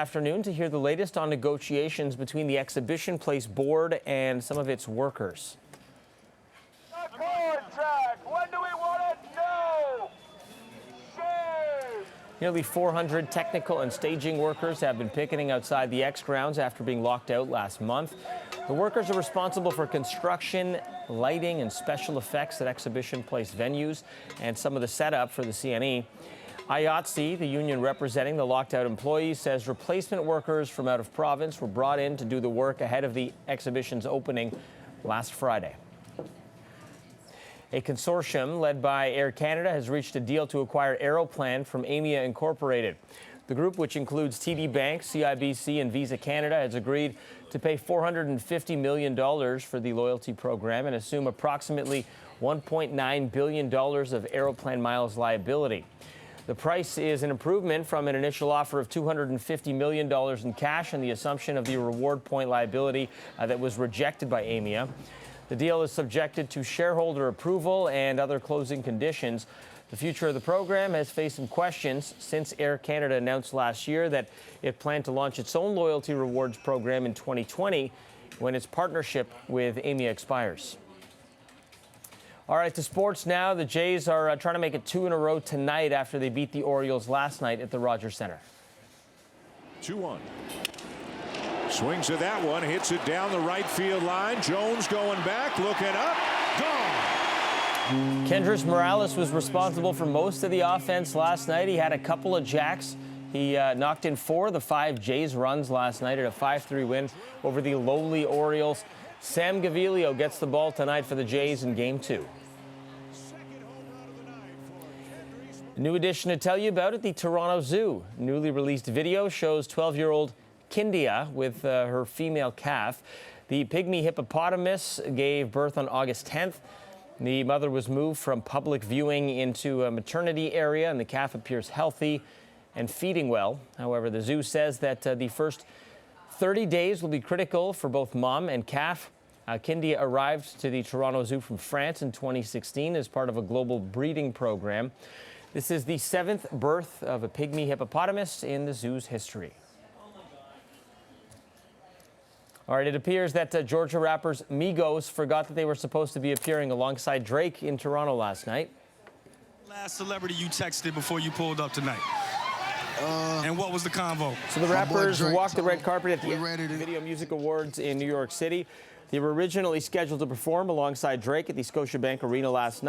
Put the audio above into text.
Afternoon to hear the latest on negotiations between the Exhibition Place board and some of its workers. The contract. When do we want it? No. Shame. Nearly 400 technical and staging workers have been picketing outside the X grounds after being locked out last month. The workers are responsible for construction, lighting, and special effects at Exhibition Place venues and some of the setup for the CNE. IATSE, the union representing the locked-out employees, says replacement workers from out of province were brought in to do the work ahead of the exhibition's opening last Friday. A consortium led by Air Canada has reached a deal to acquire Aeroplan from Aimia Incorporated. The group, which includes TD Bank, CIBC, and Visa Canada, has agreed to pay $450 million for the loyalty program and assume approximately $1.9 billion of Aeroplan miles liability. The price is an improvement from an initial offer of $250 million in cash and the assumption of the reward point liability that was rejected by Aimia. The deal is subjected to shareholder approval and other closing conditions. The future of the program has faced some questions since Air Canada announced last year that it planned to launch its own loyalty rewards program in 2020 when its partnership with Aimia expires. All right, to sports now. The Jays are trying to make it 2 in a row tonight after they beat the Orioles last night at the Rogers Center. 2-1. Swings at that one, hits it down the right field line. Jones going back, looking up, gone. Kendrys Morales was responsible for most of the offense last night. He had a couple of jacks. He knocked in 4 of the 5 Jays runs last night at a 5-3 win over the lowly Orioles. Sam Gaviglio gets the ball tonight for the Jays in Game 2. A new addition to tell you about at the Toronto Zoo. Newly released video shows 12-year-old Kindia with her female calf. The pygmy hippopotamus gave birth on August 10th. The mother was moved from public viewing into a maternity area, and the calf appears healthy and feeding well. However, the zoo says that the first 30 days will be critical for both mom and calf. Kindia arrived to the Toronto Zoo from France in 2016 as part of a global breeding program. This is the 7th birth of a pygmy hippopotamus in the zoo's history. All right, it appears that Georgia rappers Migos forgot that they were supposed to be appearing alongside Drake in Toronto last night. Last celebrity you texted before you pulled up tonight? And what was the convo? So the rappers walked the red carpet at the Video Music Awards in New York City. They were originally scheduled to perform alongside Drake at the Scotiabank Arena last night.